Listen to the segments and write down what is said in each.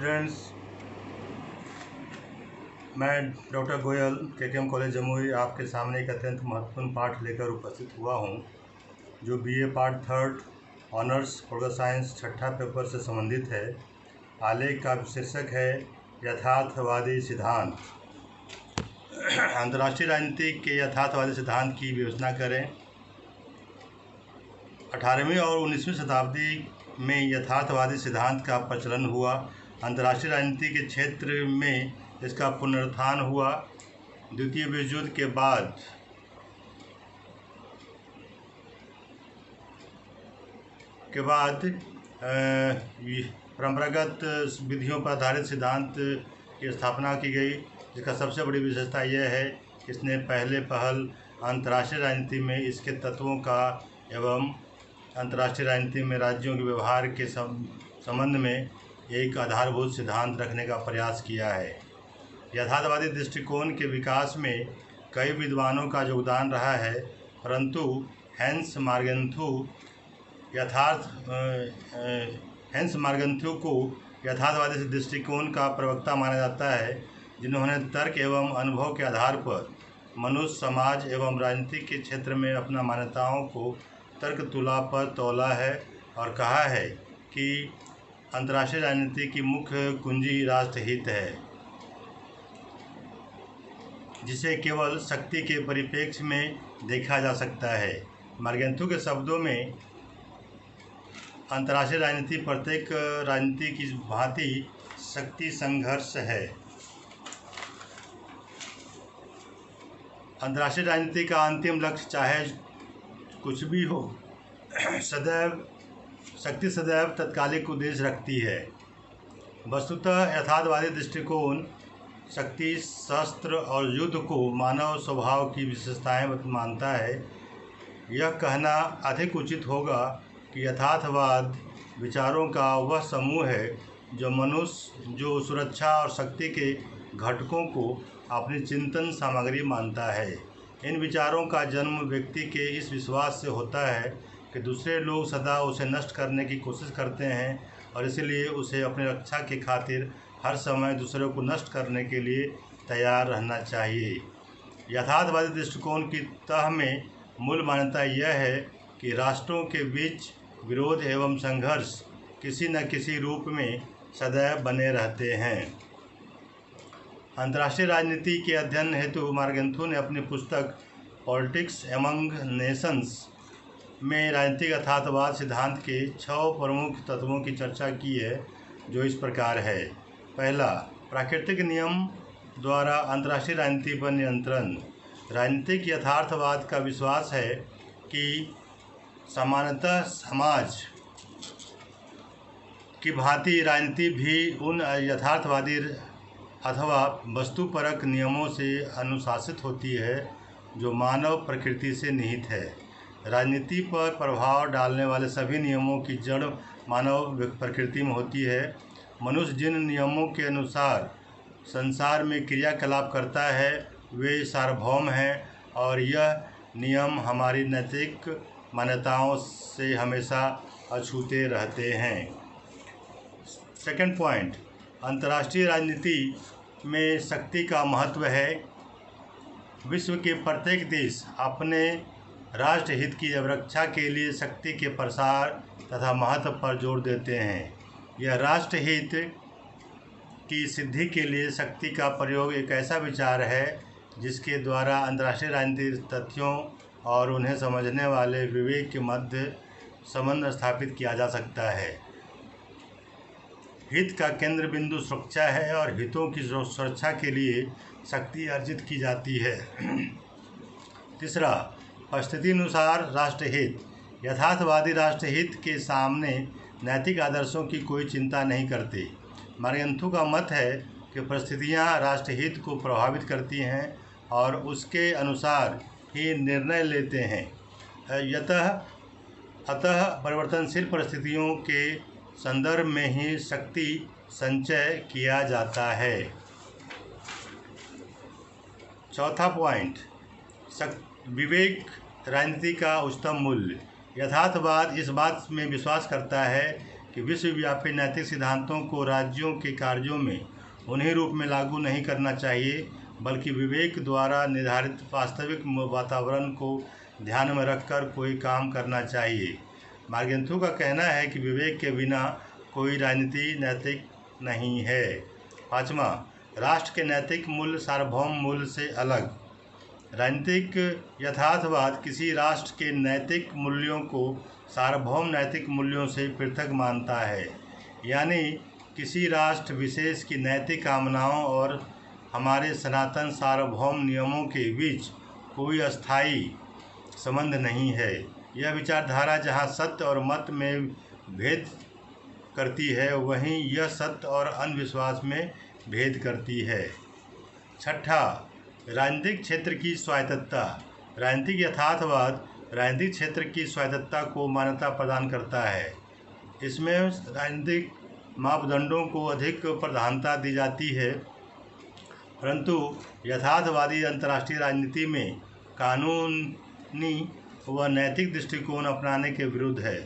Students, मैं doctor Goyal KKM college Jamui आपके सामने एक अत्यंत महत्वपूर्ण पाठ लेकर उपस्थित हुआ हूं, जो BA part 3 honours political science छठा पेपर से संबंधित है। आलेख का शीर्षक है यथार्थवादी सिद्धांत। अंतर्राष्ट्रीय राजनीति के यथार्थवादी सिद्धांत की विवेचना करें। 18वीं और 19वीं शताब्दी में यथार्थवादी सिद्धांत का प्रचलन हुआ। अंतर्राष्ट्रीय राजनीति के क्षेत्र में इसका पुनरुत्थान हुआ। द्वितीय विश्व युद्ध के बाद परंपरागत विधियों पर आधारित सिद्धांत की स्थापना की गई, जिसका सबसे बड़ी विशेषता यह है कि इसने पहल अंतर्राष्ट्रीय राजनीति में इसके तत्वों का एवं अंतर्राष्ट्रीय राजनीति में राज्यों के व्यवहार के संबंध में एक आधारभूत सिद्धांत रखने का प्रयास किया है। यथार्थवादी दृष्टिकोण के विकास में कई विद्वानों का योगदान रहा है, परंतु हैंस मार्गन्थु को यथार्थवादी दृष्टिकोण का प्रवक्ता माना जाता है, जिन्होंने तर्क एवं अनुभव के आधार पर मनुष्य, समाज एवं राजनीति के क्षेत्र में अपना मान्यताओं को तर्क तुला पर तौला है और कहा है कि अंतर्राष्ट्रीय राजनीति की मुख्य कुंजी राष्ट्रहित है, जिसे केवल शक्ति के परिप्रेक्ष्य में देखा जा सकता है। मार्गन्थु के शब्दों में अंतर्राष्ट्रीय राजनीति प्रत्येक राजनीति की भांति शक्ति संघर्ष है। अंतर्राष्ट्रीय राजनीति का अंतिम लक्ष्य चाहे कुछ भी हो, शक्ति सदैव तात्कालिक उद्देश्य रखती है। वस्तुतः यथार्थवादी दृष्टिकोण शक्ति, शस्त्र और युद्ध को मानव स्वभाव की विशेषताएं मानता है। यह कहना अधिक उचित होगा कि यथार्थवाद विचारों का वह समूह है जो सुरक्षा और शक्ति के घटकों को अपनी चिंतन सामग्री मानता है। इन विचारों का जन्म व्यक्ति के इस विश्वास से होता है कि दूसरे लोग सदा उसे नष्ट करने की कोशिश करते हैं और इसलिए उसे अपनी रक्षा की खातिर हर समय दूसरों को नष्ट करने के लिए तैयार रहना चाहिए। यथार्थवादी दृष्टिकोण की तह में मूल मान्यता यह है कि राष्ट्रों के बीच विरोध एवं संघर्ष किसी न किसी रूप में सदैव बने रहते हैं। अंतर्राष्ट्रीय राजनीति के अध्ययन हेतु मार्गन्थु ने अपनी पुस्तक पॉलिटिक्स एमंग नेशंस में राजनीतिक यथार्थवाद सिद्धांत के 6 प्रमुख तत्वों की चर्चा की है, जो इस प्रकार है। पहला, प्राकृतिक नियम द्वारा अंतर्राष्ट्रीय राजनीति पर नियंत्रण। राजनीतिक यथार्थवाद का विश्वास है कि सामान्यतः समाज की भांति राजनीति भी उन यथार्थवादी अथवा वस्तुपरक नियमों से अनुशासित होती है जो मानव प्रकृति से निहित है। राजनीति पर प्रभाव डालने वाले सभी नियमों की जड़ मानव प्रकृति में होती है। मनुष्य जिन नियमों के अनुसार संसार में क्रियाकलाप करता है वे सार्वभौम हैं और यह नियम हमारी नैतिक मान्यताओं से हमेशा अछूते रहते हैं। सेकंड पॉइंट, अंतर्राष्ट्रीय राजनीति में शक्ति का महत्व है। विश्व के प्रत्येक देश अपने राष्ट्रहित की रक्षा के लिए शक्ति के प्रसार तथा महत्व पर जोर देते हैं। यह राष्ट्रहित की सिद्धि के लिए शक्ति का प्रयोग एक ऐसा विचार है जिसके द्वारा अंतर्राष्ट्रीय राजनीतिक तथ्यों और उन्हें समझने वाले विवेक के मध्य संबंध स्थापित किया जा सकता है। हित का केंद्र बिंदु सुरक्षा है और हितों की सुरक्षा के लिए शक्ति अर्जित की जाती है। तीसरा, परिस्थिति अनुसार राष्ट्रहित। यथार्थवादी राष्ट्रहित के सामने नैतिक आदर्शों की कोई चिंता नहीं करते। मार्गन्थु का मत है कि परिस्थितियां राष्ट्रहित को प्रभावित करती हैं और उसके अनुसार ही निर्णय लेते हैं। अतः परिवर्तनशील परिस्थितियों के संदर्भ में ही शक्ति संचय किया जाता है। चौथा पॉइंट, विवेक राजनीति का उच्चतम मूल्य। यथार्थवाद इस बात में विश्वास करता है कि विश्वव्यापी नैतिक सिद्धांतों को राज्यों के कार्यों में उन्हीं रूप में लागू नहीं करना चाहिए, बल्कि विवेक द्वारा निर्धारित वास्तविक वातावरण को ध्यान में रखकर कोई काम करना चाहिए। मार्गेंथू का कहना है कि विवेक के बिना कोई राजनीति नैतिक नहीं है। 5वां, राष्ट्र के नैतिक मूल्य सार्वभौम मूल्य से अलग। राजनीतिक यथार्थवाद किसी राष्ट्र के नैतिक मूल्यों को सार्वभौम नैतिक मूल्यों से पृथक मानता है, यानी किसी राष्ट्र विशेष की नैतिक कामनाओं और हमारे सनातन सार्वभौम नियमों के बीच कोई अस्थायी संबंध नहीं है। यह विचारधारा जहाँ सत्य और मत में भेद करती है, वहीं यह सत्य और अंधविश्वास में भेद करती है। 6ठा, राजनीतिक क्षेत्र की स्वायत्तता। राजनीतिक यथार्थवाद राजनीतिक क्षेत्र की स्वायत्तता को मान्यता प्रदान करता है। इसमें राजनीतिक मापदंडों को अधिक प्रधानता दी जाती है, परंतु यथार्थवादी अंतर्राष्ट्रीय राजनीति में कानूनी व नैतिक दृष्टिकोण अपनाने के विरुद्ध है,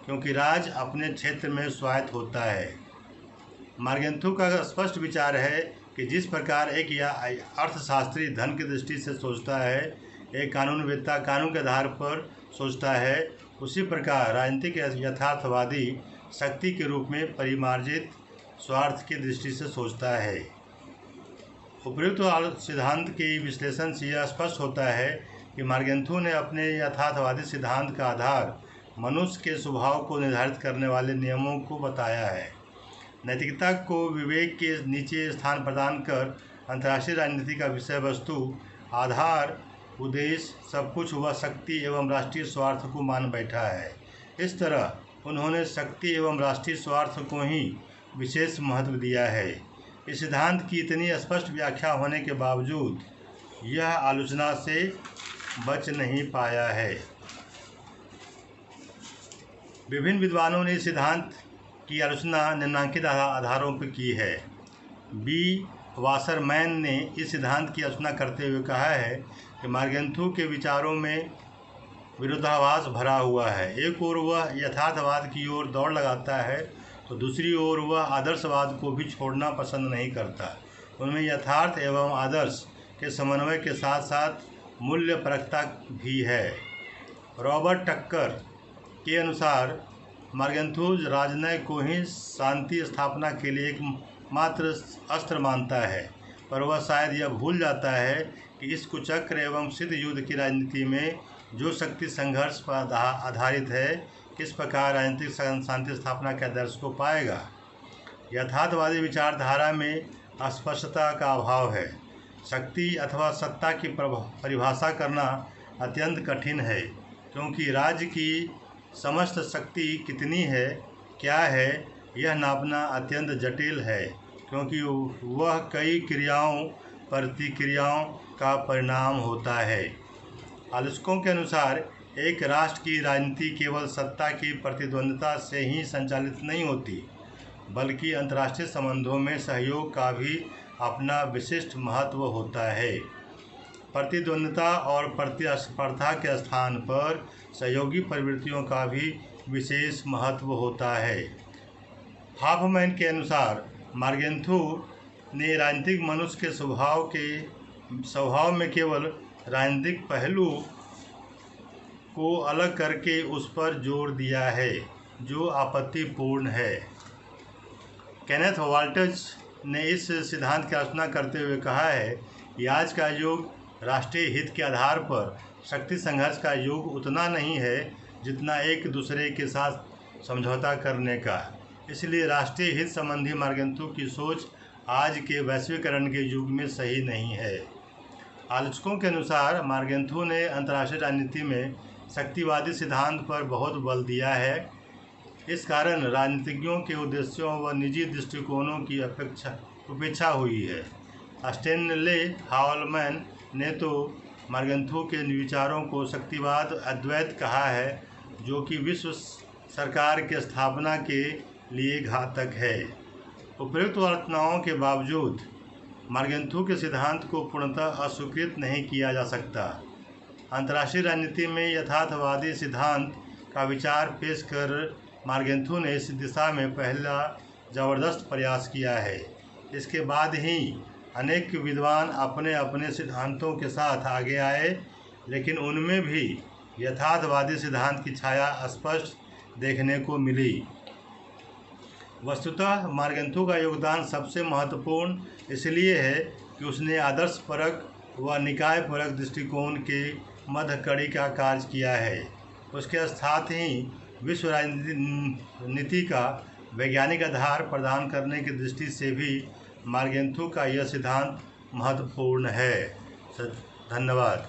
क्योंकि राज्य अपने क्षेत्र में स्वायत्त होता है। मार्गेंथू का स्पष्ट विचार है कि जिस प्रकार एक या अर्थशास्त्री धन की दृष्टि से सोचता है, एक कानूनवेत्ता कानून के आधार पर सोचता है, उसी प्रकार राजनीतिक यथार्थवादी शक्ति के रूप में परिमार्जित स्वार्थ की दृष्टि से सोचता है। उपयुक्त सिद्धांत के विश्लेषण से यह स्पष्ट होता है कि मार्गेंथू ने अपने यथार्थवादी सिद्धांत का आधार मनुष्य के स्वभाव को निर्धारित करने वाले नियमों को बताया है। नैतिकता को विवेक के नीचे स्थान प्रदान कर अंतर्राष्ट्रीय राजनीति का विषय वस्तु, आधार, उद्देश्य, सब कुछ वह शक्ति एवं राष्ट्रीय स्वार्थ को मान बैठा है। इस तरह उन्होंने शक्ति एवं राष्ट्रीय स्वार्थ को ही विशेष महत्व दिया है। इस सिद्धांत की इतनी स्पष्ट व्याख्या होने के बावजूद यह आलोचना से बच नहीं पाया है। विभिन्न विद्वानों ने इस सिद्धांत की आलोचना निम्नलिखित आधारों पर की है। बी. वासरमैन ने इस सिद्धांत की आलोचना करते हुए कहा है कि मार्गेंथू के विचारों में विरोधाभास भरा हुआ है। एक ओर वह यथार्थवाद की ओर दौड़ लगाता है, तो दूसरी ओर वह आदर्शवाद को भी छोड़ना पसंद नहीं करता। उनमें यथार्थ एवं आदर्श के समन्वय के साथ साथ मूल्यपरकता भी है। रॉबर्ट टक्कर के अनुसार मार्गेंथू राजनय को ही शांति स्थापना के लिए एक मात्र अस्त्र मानता है, पर वह शायद यह भूल जाता है कि इस कुचक्र एवं सिद्ध युद्ध की राजनीति में जो शक्ति संघर्ष पर आधारित है, किस प्रकार राजनीतिक शांति स्थापना के आदर्श को पाएगा। यथार्थवादी विचारधारा में अस्पष्टता का अभाव है। शक्ति अथवा सत्ता की परिभाषा करना अत्यंत कठिन है, क्योंकि राज्य की समस्त शक्ति कितनी है, क्या है, यह नापना अत्यंत जटिल है, क्योंकि वह कई क्रियाओं प्रतिक्रियाओं का परिणाम होता है। आलोचकों के अनुसार एक राष्ट्र की राजनीति केवल सत्ता की प्रतिद्वंद्विता से ही संचालित नहीं होती, बल्कि अंतर्राष्ट्रीय संबंधों में सहयोग का भी अपना विशिष्ट महत्व होता है। प्रतिद्वंद्विता और प्रतिस्पर्धा के स्थान पर सहयोगी प्रवृत्तियों का भी विशेष महत्व होता है। हॉफमैन के अनुसार मार्गेंथू ने राजनीतिक मनुष्य के स्वभाव में केवल राजनीतिक पहलू को अलग करके उस पर जोर दिया है जो आपत्तिपूर्ण है। केनेथ वाल्टज ने इस सिद्धांत की आलोचना करते हुए कहा है कि आज का युग राष्ट्रीय हित के आधार पर शक्ति संघर्ष का युग उतना नहीं है जितना एक दूसरे के साथ समझौता करने का। इसलिए राष्ट्रीय हित संबंधी मार्गेंथू की सोच आज के वैश्वीकरण के युग में सही नहीं है। आलोचकों के अनुसार मार्गेंथू ने अंतर्राष्ट्रीय राजनीति में शक्तिवादी सिद्धांत पर बहुत बल दिया है। इस कारण राजनीतिज्ञों के उद्देश्यों व निजी दृष्टिकोणों की उपेक्षा हुई है। स्टैनले हॉफमैन ने तो मार्गेंथू के विचारों को शक्तिवाद अद्वैत कहा है, जो कि विश्व सरकार के स्थापना के लिए घातक है। उपयुक्त आलोचनाओं के बावजूद मार्गेंथू के सिद्धांत को पूर्णतः अस्वीकृत नहीं किया जा सकता। अंतर्राष्ट्रीय राजनीति में यथार्थवादी सिद्धांत का विचार पेश कर मार्गेंथु ने इस दिशा में पहला ज़बरदस्त प्रयास किया है। इसके बाद ही अनेक विद्वान अपने अपने सिद्धांतों के साथ आगे आए, लेकिन उनमें भी यथार्थवादी सिद्धांत की छाया स्पष्ट देखने को मिली। वस्तुतः मार्गेंथु का योगदान सबसे महत्वपूर्ण इसलिए है कि उसने आदर्शपरक व निकायपरक दृष्टिकोण के मध्य कड़ी का कार्य किया है। उसके साथ ही विश्व राजनीति का वैज्ञानिक आधार प्रदान करने की दृष्टि से भी मार्गेंथु का यह सिद्धांत महत्वपूर्ण है। धन्यवाद।